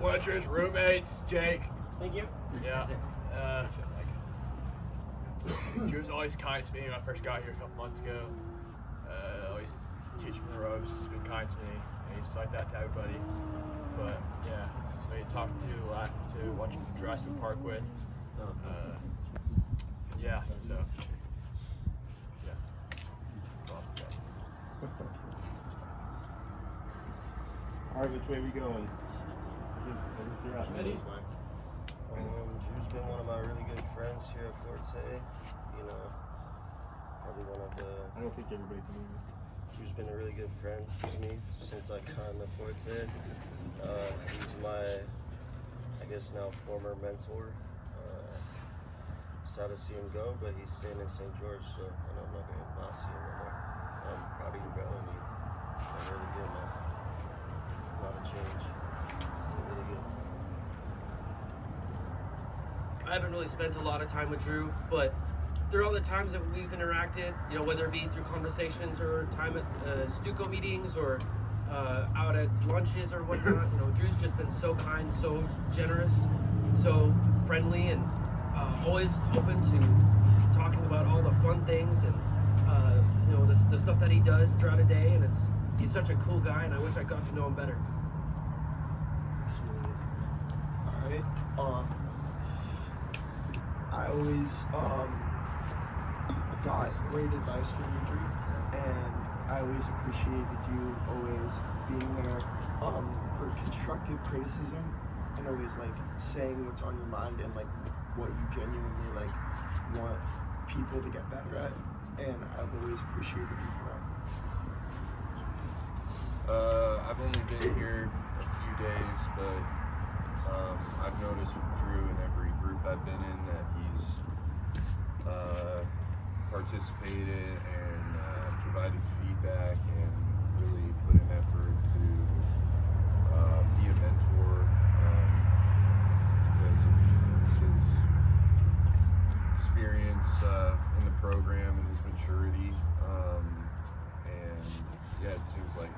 one of Drew's roommates, Jake. Thank you. Yeah. Drew's always kind to me when I first got here a couple months ago. Always teaching me the ropes, been kind to me. And he's like that to everybody. But yeah, somebody to talk to, laugh to, watch Jurassic Park with. Yeah, so. Yeah. That's all I have to say. Alright, which way are we going? Ready? Drew's been one of my really good friends here at Forte. You know, probably one of the. I don't think everybody can hear me. Drew's been a really good friend to me since I come to Forte. He's my, I guess now former mentor. Sad to see him go, but he's staying in St. George, so I know I'm not gonna not see him anymore. I'm proud of you, bro, and I'm really good, man. A lot of change. Still really good. I haven't really spent a lot of time with Drew, but through all the times that we've interacted, you know, whether it be through conversations or time at Stuco meetings or out at lunches or whatnot, you know, Drew's just been so kind, so generous, so friendly, and always open to talking about all the fun things and you know, the stuff that he does throughout a day. And he's such a cool guy, and I wish I got to know him better. Alright. I always got great advice from you, Drew, and I always appreciated you always being there for constructive criticism and always like saying what's on your mind and like what you genuinely like want people to get better at, and I've always appreciated you for that. I've only been here a few days, but I've noticed with Drew in every group I've been in that he's participated and provided feedback and really put an effort to be a mentor because of his experience in the program and his maturity. And yeah, it seems like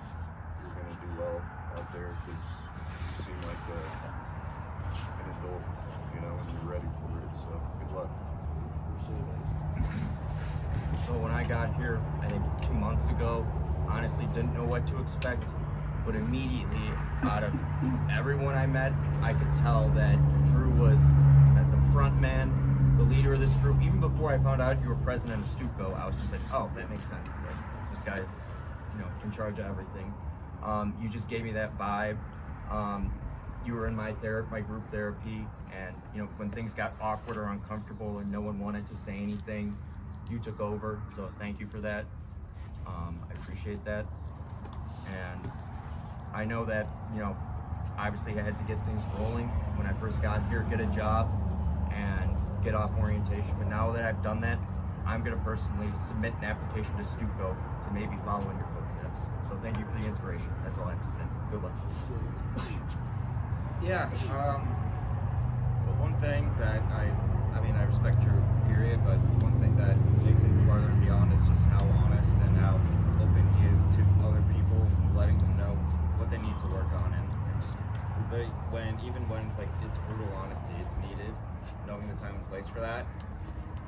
you're going to do well out there because you seem like an adult, you know, and you're ready for it. So good luck. So when I got here, I think 2 months ago, honestly didn't know what to expect, but immediately out of everyone I met, I could tell that Drew was the front man, the leader of this group. Even before I found out you were president of Stuco, I was just like, oh, that makes sense. Like, this guy's, you know, in charge of everything. You just gave me that vibe. You were in my group therapy, and you know, when things got awkward or uncomfortable and no one wanted to say anything, you took over, so thank you for that. I appreciate that. And I know that, you know, obviously I had to get things rolling when I first got here, get a job and get off orientation. But now that I've done that, I'm gonna personally submit an application to Stuco to maybe follow in your footsteps. So thank you for the inspiration. That's all I have to say. Good luck. Yeah, well, one thing that I respect Drew, period, but one thing that takes it farther and beyond is just how honest and how open he is to other people, letting them know what they need to work on, and just even when like it's brutal honesty, it's needed, knowing the time and place for that.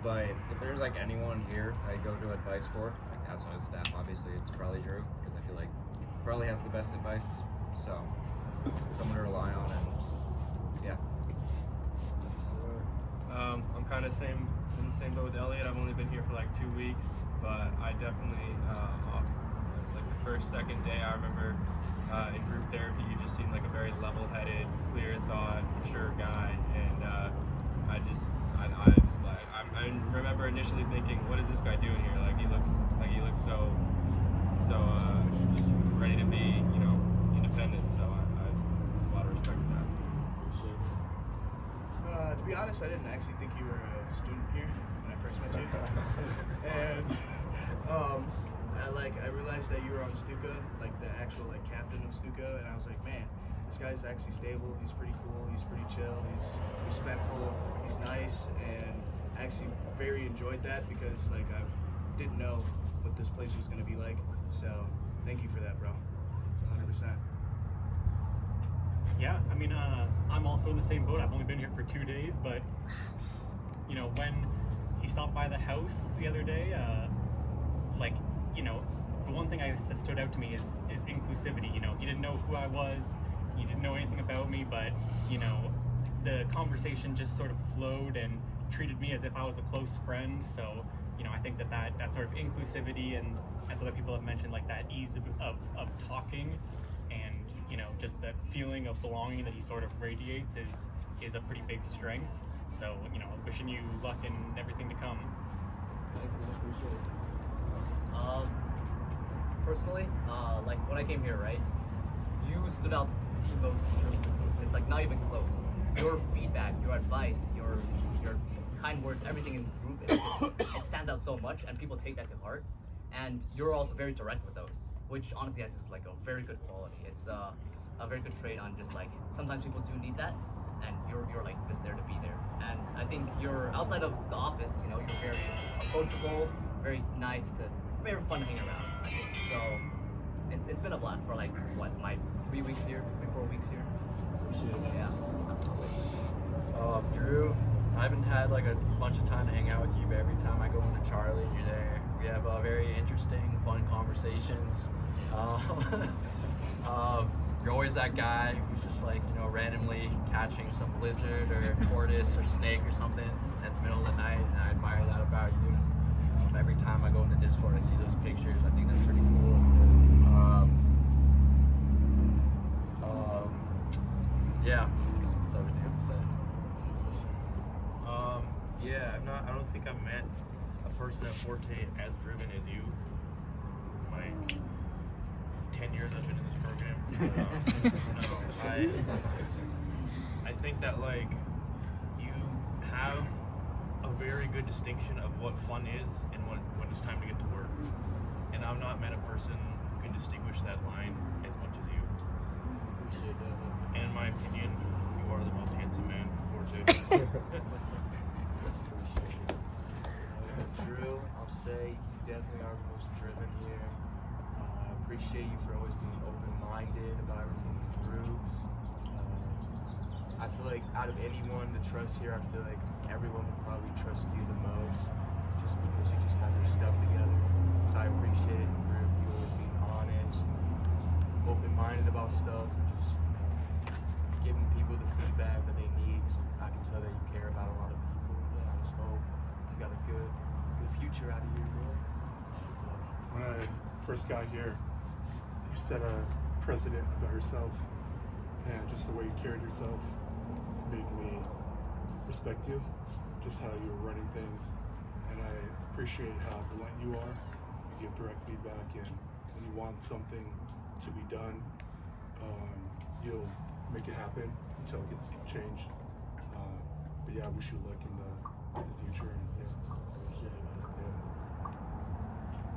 But if there's like anyone here I go to advice for, like outside of the staff, obviously it's probably Drew, because I feel like he probably has the best advice, so someone to rely on. And yeah. I'm kind of in the same boat with Elliot. I've only been here for like 2 weeks, but I definitely, like the first, second day, I remember in group therapy, you just seemed like a very level-headed, clear thought, mature guy, and I remember initially thinking, what is this guy doing here? Like he looks so just ready to be, you know, independent. So it's a lot of respect for that. To be honest, I didn't actually think you were a student here when I first met you. And I realized that you were on Stuco, like the actual like captain of Stuco, and I was like, man, this guy's actually stable. He's pretty cool. He's pretty chill. He's respectful. He's nice, and I actually very enjoyed that because like I didn't know what this place was gonna be like. So thank you for that, bro. It's 100%. Yeah, I mean, I'm also in the same boat. I've only been here for 2 days, but you know, when he stopped by the house the other day, like, you know, the one thing that stood out to me is inclusivity. You know, he didn't know who I was, he didn't know anything about me, but you know, the conversation just sort of flowed and treated me as if I was a close friend. So, you know, I think that sort of inclusivity, and as other people have mentioned, like that ease of talking, and you know, just that feeling of belonging that he sort of radiates is a pretty big strength. So, you know, wishing you luck in everything to come. Thanks, man. Appreciate it. Personally, like when I came here, right, you stood out the most. It's like not even close. Your feedback, your advice, your kind words, everything in the group, it stands out so much, and people take that to heart. And you're also very direct with those, which honestly is like a very good quality. It's a very good trait on just like sometimes people do need that, and you're like just there to be there. And I think you're outside of the office, you know, you're very approachable, very nice very fun to hang around. I think so. It's been a blast for like what, my 3 weeks here, 3-4 weeks here. Yeah. Drew, I haven't had like a bunch of time to hang out with you, but every time I go into Charlie, you're there. We have very interesting, fun conversations. You're always that guy who's just like, you know, randomly catching some lizard or tortoise or snake or something at the middle of the night, and I admire that about you. Every time I go into Discord, I see those pictures. I think that's pretty cool. Yeah, that's everything I have to say. Yeah, I don't think I've met a person at Forte as driven as you. My 10 years I've been in this program. I think that like you have a very good distinction of what fun is and when it's time to get to work. And I've not met a person who can distinguish that line as much as you. Appreciate that. And in my opinion, you are the most handsome man for Forte. Drew, I'll say you definitely are the most driven here. I appreciate you for always being open-minded about everything in groups. I feel like out of anyone to trust here, I feel like everyone would probably trust you the most, just because you just have your stuff together. So I appreciate it in group, you always being honest, open-minded about stuff, and just giving people the feedback that they need. So I can tell that you care about a lot of people. Yeah, I just hope you got a good future out of you, bro. When I first got here, you set a precedent about yourself, and just the way you carried yourself made me respect you, just how you were running things. And I appreciate how blunt you are. You give direct feedback, and when you want something to be done, you'll make it happen until it gets changed. But yeah, I wish you luck in the future. And yeah, appreciate it.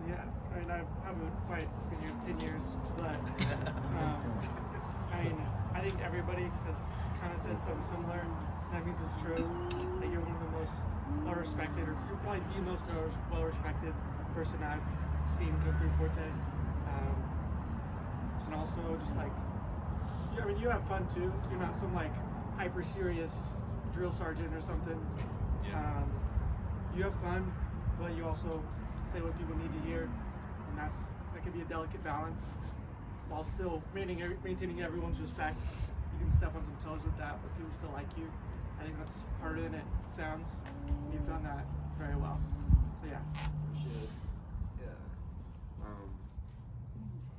Yeah, I mean, I haven't quite been here 10 years, but I mean, I think everybody has kind of said something similar. That means it's true, that you're one of the most well-respected, or you're probably the most well-respected person I've seen go through Forte. And also just like, I mean, you have fun too. You're not some like hyper-serious drill sergeant or something. Yeah. You have fun, but you also say what people need to hear, and that can be a delicate balance while still maintaining everyone's respect. You can step on some toes with that, but people still like you. I think that's harder than it sounds. You've done that very well. So yeah. Appreciate it. Yeah.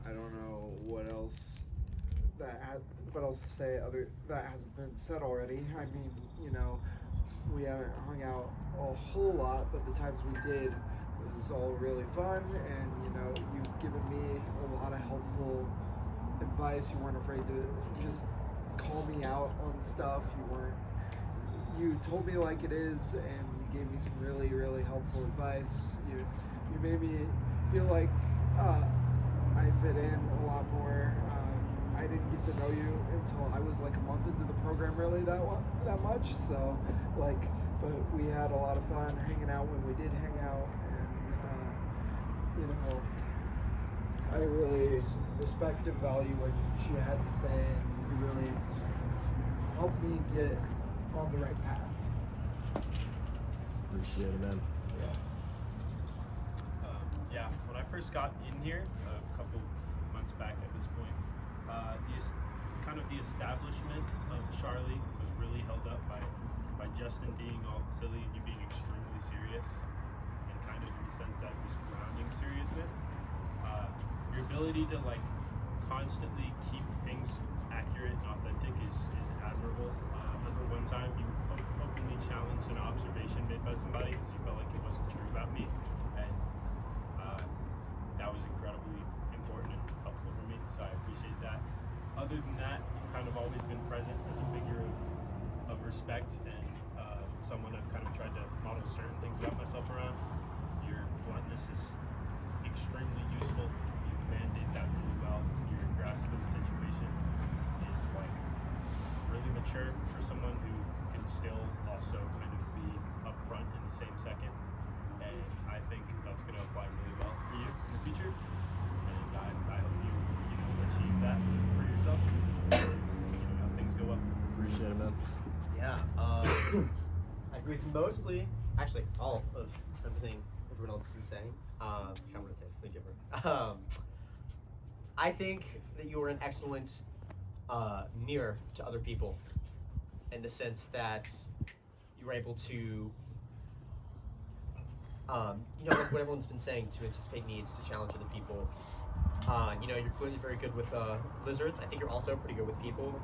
I don't know what else to say other that hasn't been said already. I mean, you know, we haven't hung out a whole lot, but the times we did, it was all really fun, and you know, you've given me a lot of helpful advice. You weren't afraid to just call me out on stuff. You told me like it is, and you gave me some really, really helpful advice. You made me feel like I fit in a lot more. I didn't get to know you until I was like a month into the program, really that much. So like, but we had a lot of fun hanging out when we did hang out, and you know, I really respect and value what she had to say, and you really help me get on the right path. Appreciate it, man. Yeah, when I first got in here a couple months back at this point, the establishment of Charlie was really held up by Justin being all silly and you being extremely serious, and kind of in the sense that it was grounding seriousness. Your ability to like constantly keep things accurate and authentic is admirable. I remember one time you openly challenged an observation made by somebody because you felt like it wasn't true about me, and that was incredibly important and helpful for me, so I appreciate that. Other than that, you've kind of always been present as a figure of respect and someone I've kind of tried to model certain things about myself around. Your bluntness is extremely useful. You mandate that really well. Your grasp of the situation is like really mature for someone who can still also kind of be upfront in the same second. And I think that's going to apply really well for you in the future. And I hope you achieve that for yourself. How things go well. Appreciate it, man. Yeah, I agree with mostly, actually, all of everything everyone else has been saying. I want to say something different. I think that you are an excellent mirror to other people in the sense that you were able to, like what everyone's been saying, to anticipate needs, to challenge other people. You're clearly very good with lizards. I think you're also pretty good with people.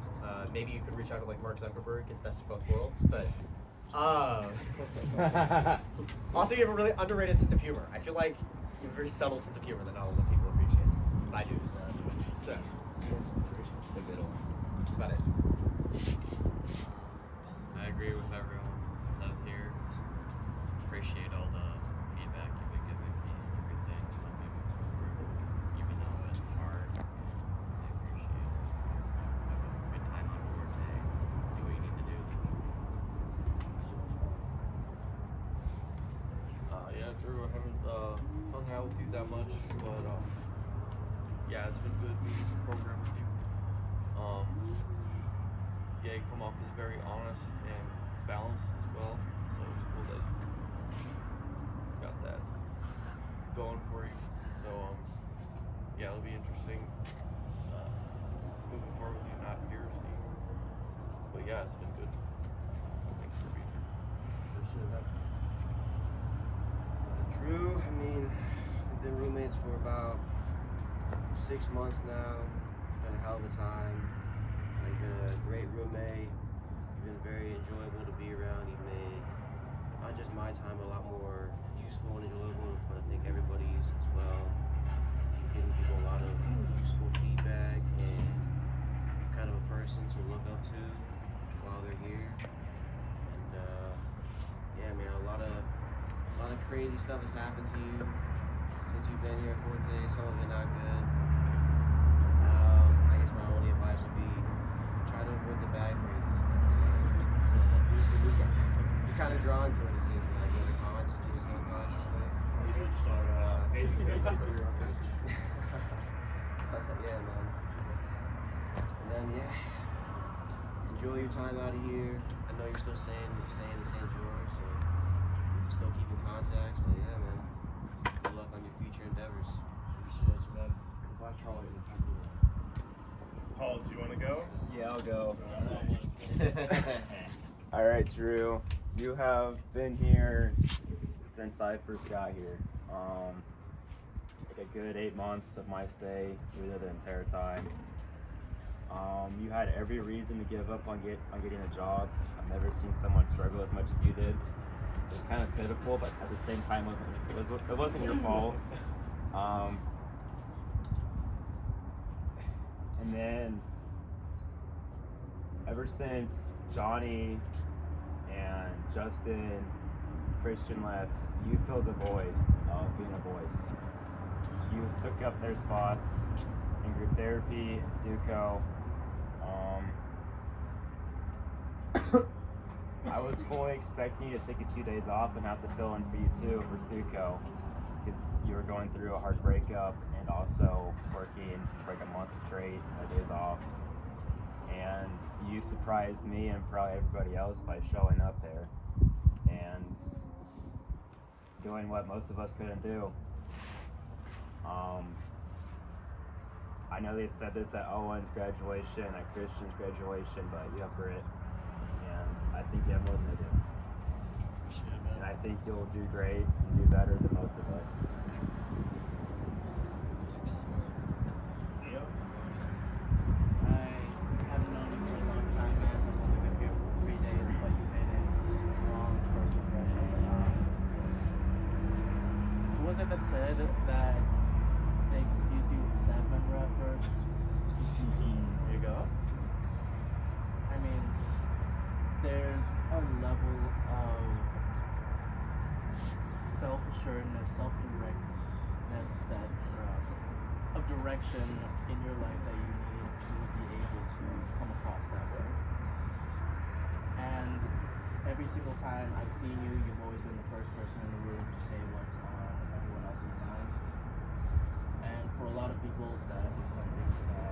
Maybe you could reach out to like Mark Zuckerberg, get the best of both worlds. But also, you have a really underrated sense of humor. I feel like you have a very subtle sense of humor that not a lot of people appreciate. I do. So that's about it. I agree with everyone that says here. Appreciate all the feedback you've been giving me and everything to help me move forward, even though it's hard. I appreciate it. Have a good time on board today. Do what you need to do. Yeah, Drew, I haven't hung out with you that much, but yeah, it's been good being in the program with you. Yeah, you come off as very honest and balanced as well, so it's cool that you got that going for you. So yeah, it'll be interesting moving forward with you not here, Steve. But yeah, it's been good. Thanks for being here. Appreciate that. Drew, I mean, we've been roommates for about 6 months now. It's been a hell of a time. You've been a great roommate. You've been very enjoyable to be around. You've made not just my time, but a lot more useful and enjoyable for I think everybody's as well. You've given people a lot of useful feedback and kind of a person to look up to while they're here. And yeah, man, a lot of crazy stuff has happened to you since you've been here, Forte. Some of it not good. I guess my only advice would be try to avoid the bad crazy stuff. You're kind of drawn to it, it seems like, whether consciously or subconsciously. Yeah, man. And then, yeah, enjoy your time out of here. I know you're still staying in St. George, so we can still keep in contact. So, yeah, man, good luck on your future endeavors. Appreciate you, man. Goodbye, Charlie. Paul, do you want to go? Yeah, I'll go. All right, Drew, you have been here since I first got here. Like a good 8 months of my stay. You were there the entire time. You had every reason to give up on getting a job. I've never seen someone struggle as much as you did. It was kind of pitiful, but at the same time, it wasn't your fault. And then, ever since Johnny and Justin, Christian left, you filled the void of being a voice. You took up their spots in group therapy and Stuco. I was fully expecting you to take a few days off and have to fill in for you too for Stuco, because you were going through a hard breakup and also working for like a month straight, no days off. and you surprised me and probably everybody else by showing up there and doing what most of us couldn't do. I know they said this at Owen's graduation, at Christian's graduation, but you have grit, and I think you have more than they do. And I think you'll do great and do better than most of us. I haven't known you for a long time, man. I've only been here for 3 days, but you made a strong first impression. Who was it that said that they confused you with a staff member at first? There you go. I mean, there's a level of self-assuredness, self-directness that of direction in your life that you need to be able to come across that way. And every single time I've seen you, you've always been the first person in the room to say what's on everyone else's mind. And for a lot of people, that is something that